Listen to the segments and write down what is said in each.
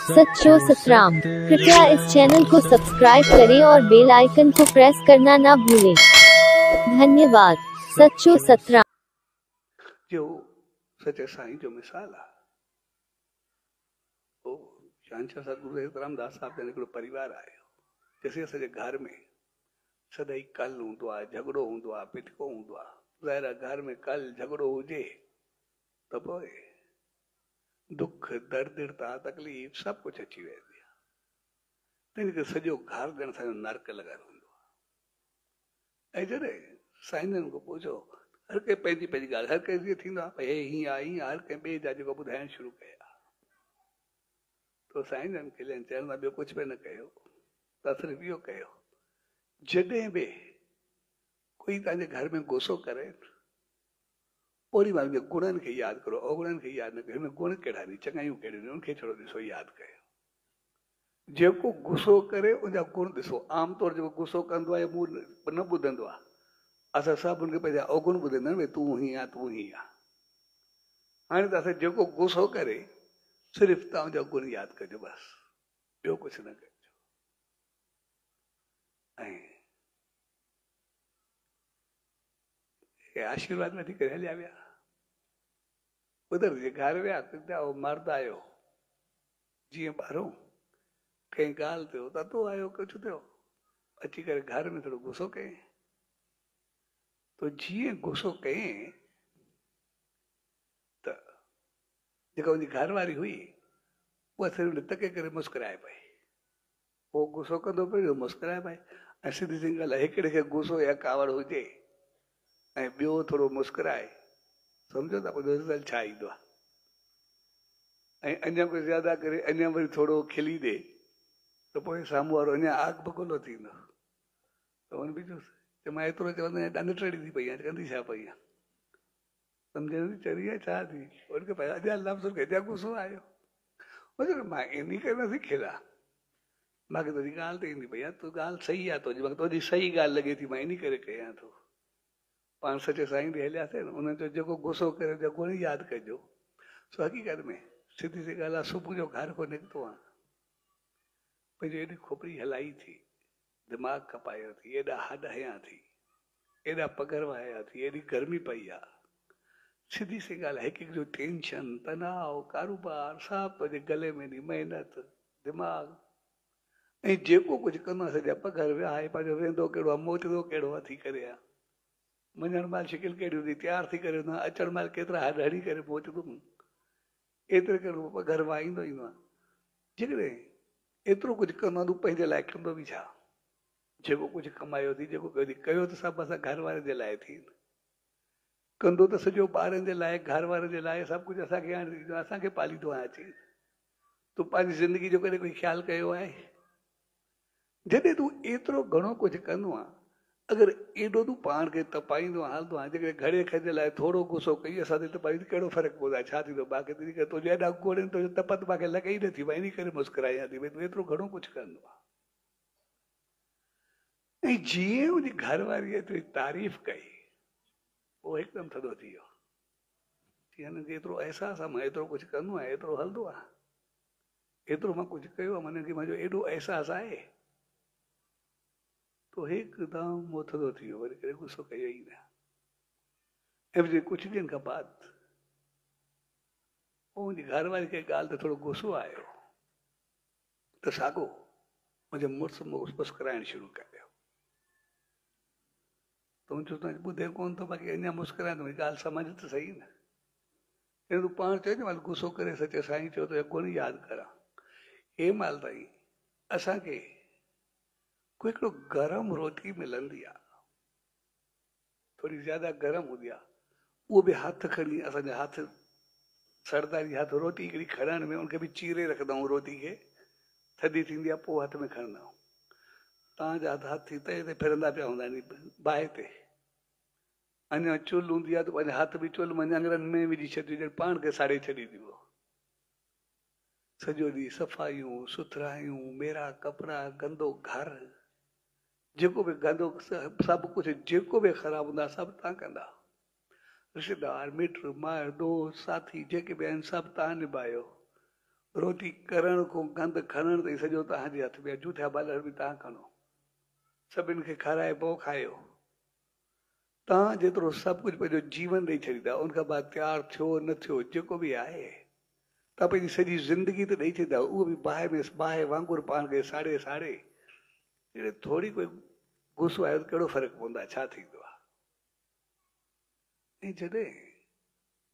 सच्चो सतराम। कृपया इस चैनल को सब्सक्राइब करें और बेल आइकन को प्रेस करना ना भूलें। धन्यवाद। सच्चो सतराम। जो सचे साईं जो मिसाल आहे वो शहंशाह सतगुरु रामदास साहब जो हिकिड़ो परिवार आयो जैसे असांजे घर में सदाई कल हूंदो आहे, झगड़ो हूंदो आहे, पिटको हूंदो आहे। ज़ाहिर आहे घर में कल झगड़ो हुजे त पोइ दुख दर्द तकलीफ़ सभु कुझु अची वेंदी आहे। तंहिं करे सॼो घर ॼण असांजो नर्क लॻल हूंदो आहे। ऐं जॾहिं साईंजन खां पुछो हर कंहिं पंहिंजी पंहिंजी ॻाल्हि, हर कंहिं जीअं थींदो आहे भई हे हीअं आहे हीअं, हर कंहिं ॿिए जा जेको ॿुधाइण शुरू कया तो साईंजन खिलनि चवनि था ॿियो कुझु बि न कयो, तव्हां सिर्फ़ु इहो कयो जॾहिं बि कोई तव्हांजे घर में गुस्सो करे ओड़ी महिल गुणनि खे यादि करो, अवगुणनि खे यादि न कयो। हिन में गुण कहिड़ा आहिनि, चङायूं कहिड़ियूं आहिनि, उनखे छड़ो ॾिसो, यादि कयो। जेको गुस्सो करे उनजा गुण ॾिसो। आमतौर जेको गुस्सो कंदो आहे मूं न ॿुधंदो आहे, असां सभु उनखे पंहिंजा अवगुण ॿुधंदा आहियूं, भई तूं हीअं आहे तूं हीअं आहे। हाणे त असां जेको गुस्सो करे सिर्फ़ु तव्हां उनजा गुण यादि कजो, बसि ॿियो कुझु न कजो। ऐं आशीर्वाद वठी करे हलिया विया। उधर जे घर विया उहो मर्द आयो, जीअं ॿाहिरों कंहिं ॻाल्हि थियो त तूं आयो कुझु थियो, अची करे घर में थोरो गुस्सो कयईं। तो जीअं गुस्सो कयईं त जेका उनजी घरवारी हुई उहा सिर्फ़ु तके करे मुस्कुराए पई। उहो गुस्सो कंदो पियो, मुस्कुराए पई। ऐं सिधी सी ॻाल्हि आहे, हिकिड़े खे गुस्सो या कावड़ हुजे ऐं ॿियो थोरो मुस्कुराए, सम्झो था पोइ रिज़ल्ट छा ईंदो आहे। ऐं अञा कुझु ज़्यादा करे अञा वरी थोरो खिली ॾे त पोइ साम्हूं वारो अञा आग बगुलो थींदो। त हुन बि चयोसि मां एतिरो चवंदो आहियां ॾंड टड़ी थी पई आहे, कंदी छा पई आहे, सम्झे नथी चरी आहे छा थी। हुनखे भाई अञा लफ़्ज़ खे अञा गुस्सो आयो। मां इन करे नथी खिलां, मूंखे तुंहिंजी ॻाल्हि त ईंदी पई आहे, तूं ॻाल्हि सही आहे तुंहिंजी, मूंखे तुंहिंजी सही ॻाल्हि लॻे थी, मां इन करे कयां थो। पाण सचे साईं ॾे हलियासीं न, उन्हनि चयो जेको गुस्सो करे उनजा गुण यादि कजो। सो हक़ीक़त में सिधी सी ॻाल्हि आहे, सुबुह जो घर खां निकितो आहे, पंहिंजो एॾी खोपड़ी हलाई थी, दिमाग़ खपायो थी, एॾा हॾ हयां थी, एॾा पगर वहाया थी, एॾी गर्मी पई आहे। सिधी सी ॻाल्हि आहे, हिकु जो टेंशन, तनाव, कारोबार सभु तुंहिंजे गले में, एॾी महिनत, दिमाग़, ऐं जेको कुझु कंदो आहे सॼा पघर विहाए पंहिंजो वेंदो कहिड़ो आहे, मोटंदो कहिड़ो आहे थी करे आहे। वञण महिल शिकिल कहिड़ी हूंदी, तयारु थी करे हूंदो आहे, अचण महिल केतिरा हॾ हणी करे पहुचंदुमि, एतिरे कहिड़ो पघर वाईंदो ईंदो आहे। जेकॾहिं एतिरो कुझु कंदो आहे तूं पंहिंजे लाइ कंदो बि छा। जेको कुझु कमायो थी, जेको कयो त सभु असां घर वारनि जे लाइ थी, कंदो त सॼो ॿारनि जे लाइ, घर वारनि जे लाइ, सभु कुझु असांखे हाणे ॾींदो, असांखे पालींदो आहे अची। तूं पंहिंजी ज़िंदगी जो कॾहिं कोई ख़्यालु कयो आहे? जॾहिं तूं एतिरो घणो कुझु कंदो आहे, अगरि एॾो तूं पाण खे तपाईंदो हलंदो आहे, जेकॾहिं घणे खे जे लाइ थोरो गुस्सो कई असां ते तपाई कहिड़ो फ़र्क़ु पवंदो आहे, छा थींदो बाक़ी तंहिंजी करे तुंहिंजे एॾा गुण आहिनि, तुंहिंजो तपत मूंखे लॻे ई नथी, मां इन करे मुस्कुरायां थी, भई तूं एतिरो घणो कुझु कंदो आहे। ऐं जीअं उनजी घरवारी एतिरी तारीफ़ कई उहो हिकदमि थधो थी वियो। हिनखे एतिरो अहसासु आहे, मां एतिरो कुझु कंदो आहियां, एतिरो हलंदो आहे, एतिरो मां कुझु कयो आहे, माने की मुंहिंजो एॾो अहसासु आहे। तो हिकदमि उहो थधो थी वियो, वरी करे गुस्सो कयो ई न। ऐं वरी कुझु ॾींहंनि खां बाद पोइ मुंहिंजी घरवारी खे ॻाल्हि ते थोरो गुस्सो आयो त साॻो मुंहिंजे मुड़ुसु मुस्कुराइणु शुरू कयो। त मुंहिंजो तव्हां ॿुधे कोन थो, बाक़ी अञा मुस्कुराए त मुंहिंजी ॻाल्हि सम्झ त सही न। तूं पाण चइजे महिल गुस्सो करे सचे साईं चयो त गुण यादि करा। हे महिल ताईं असांखे कोई हिकिड़ो गरम रोटी मिलंदी आहे, थोरी ज़्यादा गरम हूंदी आहे, उहो बि हथु खणी असांजा हथ सरदारी हथ रोटी हिकिड़ी खणण में उनखे बि चीरे रखंदा आहियूं, रोटी खे थधी थींदी आहे पोइ हथ में खणंदा आहियूं। तव्हांजा हथ तए ते फिरंदा पिया हूंदा आहिनि, बाहि ते। अञा चुल्ह हूंदी आहे त पंहिंजा हथ बि चुल्ह में अंगरनि में विझी छॾियो, ॼण पाण खे साड़े छॾींदी। सॼो ॾींहुं सफ़ाइयूं सुथरायूं, मेरा कपिड़ा, गंदो घर, जेको बि गंदो सभु कुझु जेको बि ख़राबु हूंदा सभु तव्हां कंदा। रिश्तेदार, मिट माइट, दोस्त साथी जेके बि आहिनि सभु तव्हां निभायो। रोटी करण को गंद खणण ताईं सॼो तव्हांजे हथ में आहे। जूठा बालर बि तव्हां खणो, सभिनि खे खाराए पोइ खायो। तव्हां जेतिरो सभु कुझु पंहिंजो जीवन ॾेई छॾींदा, उनखां बाद तयारु थियो न थियो जेको बि आहे, तव्हां पंहिंजी सॼी ज़िंदगी त ॾेई छॾींदा, उहो बि बाहि में बाहि वांगुरु पाण खे साड़े साड़े। अहिड़े थोरी कोई गुस्सो आयो त कहिड़ो फ़र्क़ु पवंदो आहे, छा थींदो आहे? ऐं जॾहिं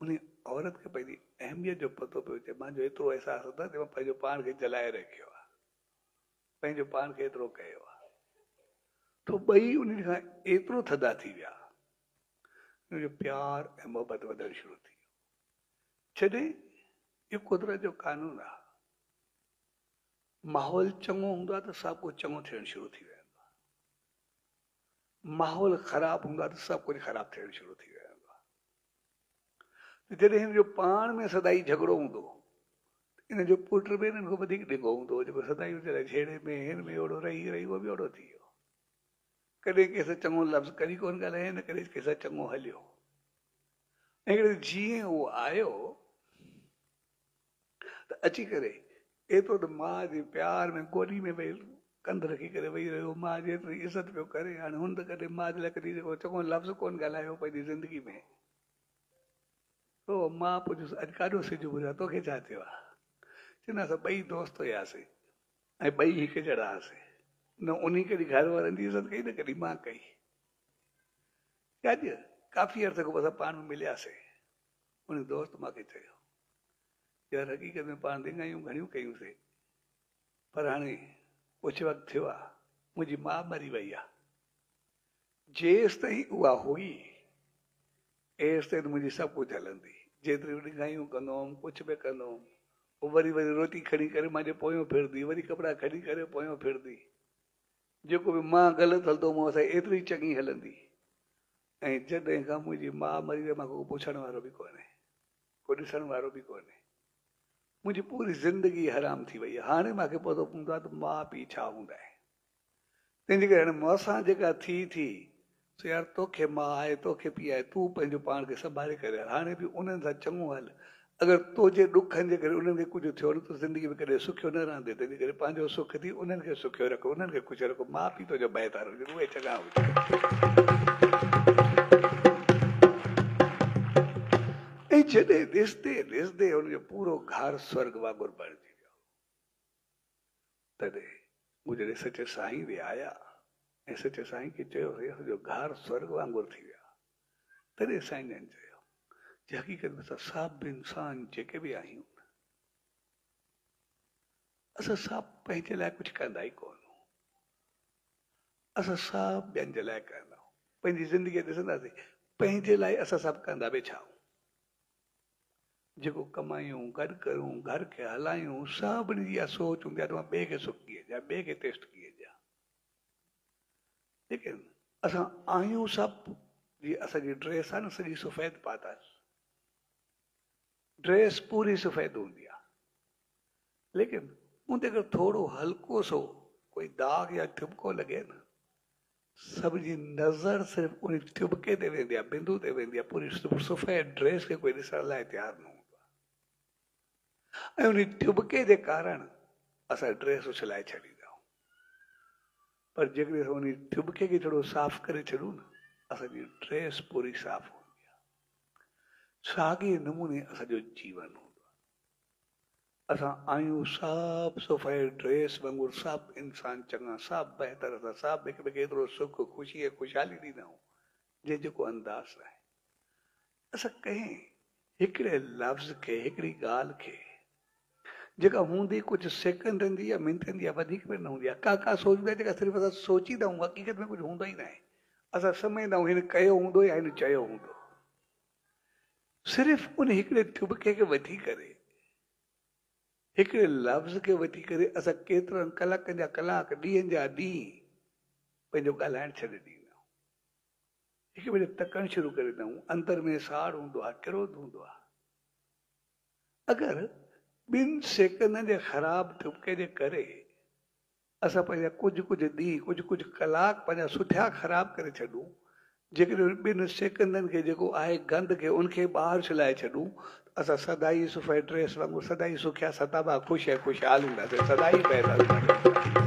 उन औरत खे पंहिंजी अहमियत जो पतो पियो अचे, मुंहिंजो एतिरो अहसासु हूंदो आहे त मां पंहिंजो पाण खे जलाए रखियो आहे, पंहिंजो पाण खे एतिरो कयो आहे, तो ॿई उन खां एतिरो थधा थी विया, उनजो प्यार ऐं मोहबत वधणु शुरू थी वियो। जॾहिं इहो कुदरत जो कानून आहे, माहौल चङो हूंदो आहे त सभु कुझु चङो थियणु शुरू थी वेंदो आहे, माहौल ख़राबु हूंदो आहे त सभु कुझु ख़राबु थियणु शुरू थी वेंदो आहे। जॾहिं हिन जो पाण में सदाई झगड़ो हूंदो, इन जो पुट बि हिननि खां वधीक ॾिघो हूंदो, जेको सदाई वीचारा छेड़े में हिन में ओड़ो रही रही उहो बि ओड़ो थी वियो। कॾहिं कंहिंसां चङो लफ़्ज़ कॾहिं कोन ॻाल्हाए, न कॾहिं कंहिंसां चङो हलियो। ऐं जीअं उहो आयो त अची करे एतिरो त माउ जे प्यार में गोॾी में वेही कंध रखी करे वेही रहियो, माउ जी एतिरी इज़त पियो करे। हाणे हुन त कॾहिं माउ जे लाइ कॾहिं जेको चङो लफ़्ज़ कोन ॻाल्हायो पंहिंजी ज़िंदगी में। पोइ माउ पुछियुसि, अॼु काॾो सिज उभिरियो आहे, तोखे छा थियो आहे? चवंदा असां ॿई दोस्त हुयासीं ऐं ॿई हिकु जहिड़ा हुआसीं, न उन कॾहिं घर वारनि जी इज़त कई, न कॾहिं मां कई। अॼु काफ़ी अर्से खां पोइ असां पाण में मिलियासीं। उन दोस्त मूंखे चयो, यार हक़ीक़त में पाण ॾिंगायूं घणियूं कयूंसीं, पर हाणे कुझु वक़्तु थियो आहे, मुंहिंजी माउ मरी वई आहे। जेसि ताईं उहा हुई एसि ताईं मुंहिंजी सभु कुझु हलंदी। जेतिरियूं ॾिंगायूं कंदोमि, कुझु बि कंदोमि, पोइ वरी वरी रोटी खणी करे मुंहिंजे पोयों फिरंदी, वरी कपिड़ा खणी करे पोयों फिरंदी। जेको बि मां ग़लति हलंदो मूं सां एतिरी चङी हलंदी। ऐं जॾहिं खां मुंहिंजी माउ मरी वई, मां को पुछण वारो बि कोन्हे, को ॾिसण वारो बि कोन्हे। मुंहिंजी पूरी ज़िंदगी हराम थी वई आहे। हाणे मूंखे पतो पवंदो आहे त माउ पीउ छा हूंदा आहिनि। तंहिंजे करे हाणे मूंसां जेका थी सो यार तोखे माउ आहे, तोखे पीउ आहे, तूं पंहिंजो पाण खे संभाले करे हल। हाणे बि उन्हनि सां चङो हल। अगरि तुंहिंजे ॾुखनि जे करे उन्हनि खे कुझु थियो न, त ज़िंदगी में कॾहिं सुखियो न रहंदे। तंहिंजे करे पंहिंजो सुख थी उन्हनि खे सुखियो रखो, उन्हनि खे ख़ुशि रखो। माउ पीउ तुंहिंजो बहितर हुजे, उहे चङा हुजे। ऐं जॾहिं ॾिसंदे ॾिसंदे हुनजो पूरो घर स्वर्ग वांगुरु बणिजी वियो, तॾहिं हू जॾहिं सचे साईं ॾे आया ऐं सचे साईं खे चयो हुनजो घर स्वर्ग वांगुरु थी वियो, तॾहिं साईं जन चयो कि हक़ीक़त में असां सभु इंसान जेके बि आहियूं, असां सभु पंहिंजे लाइ कुझु कंदा ई कोन। असां सभु ॿियनि जे लाइ कंदा आहियूं। पंहिंजी ज़िंदगी ॾिसंदासीं, पंहिंजे लाइ असां सभु कंदा बि छा? जेको कमायूं, गॾु करूं, घर खे हलायूं, सभिनी जी इहा सोच हूंदी आहे त मां ॿिए खे सुख कीअं ॾियां, ॿिए खे टेस्ट कीअं ॾियां। लेकिन असां आहियूं सभु, जीअं असांजी ड्रेस आहे न, सॼी सफ़ेद पातल ड्रेस पूरी सफ़ेद हूंदी आहे, लेकिन उनते अगरि थोरो हल्को सो कोई दाग या ठिबको लॻे न, सभ जी नज़र सिर्फ़ु उन ठिबके ते वेंदी आहे, बिंदु ते वेंदी आहे। पूरी सफ़ेद ड्रेस खे कोई ॾिसण लाइ तयारु न हूंदो आहे। ऐं उन ठिबके जे कारण असां ड्रेस उछलाए छॾींदा आहियूं। पर जेकॾहिं असां उन ठिबके खे थोरो साफ़ करे छॾूं न, असांजी ड्रेस पूरी साफ़ हूंदी आहे। साॻे नमूने असांजो जीवन हूंदो आहे। असां आहियूं सभु सफ़ेद ड्रेस वांगुरु, सभु इंसान चङा, सभु बहितर, असां सभु हिक ॿिए खे एतिरो सुख, ख़ुशी ऐं ख़ुशहाली ॾींदा आहियूं जंहिं जेको अंदाज़ आहे। असां कंहिं हिकिड़े लफ़्ज़ खे, हिकिड़ी ॻाल्हि खे, जेका हूंदी कुझु सेकंडनि जी या मिंटनि जी या वधीक में न हूंदी आहे, का सोचंदा जेका सिर्फ़ु असां सोचींदा आहियूं, हक़ीक़त में कुझु हूंदो ई न आहे। असां सम्झंदा आहियूं हिन कयो हूंदो या हिन चयो हूंदो। सिर्फ़ु उन हिकिड़े ठिबके खे वठी करे, हिकिड़े लफ़्ज़ खे वठी करे असां केतिरनि कलाकनि जा कलाक, ॾींहंनि जा ॾींहं पंहिंजो ॻाल्हाइण छॾे ॾींदा आहियूं। हिकु भेरे तकणु शुरू करे ॾींदा आहियूं। अंदर में साड़ हूंदो आहे, क्रोध हूंदो आहे। अगरि 2 सेकंडनि जे ख़राब ठिबके जे करे असां पंहिंजा कुझु ॾींहं, कुझु कलाक पंहिंजा सुठा ख़राब करे छॾूं, जेकॾहिं ॿिनि सेकंदनि खे जेको आहे गंद खे उनखे ॿाहिरि छिलाए छॾूं असां सदाई सुफ़े ड्रेस वांगुरु सदाई सुखिया सताबा ख़ुशि ऐं ख़ुशहाल हूंदासीं, सदाई पैदा हूंदासीं।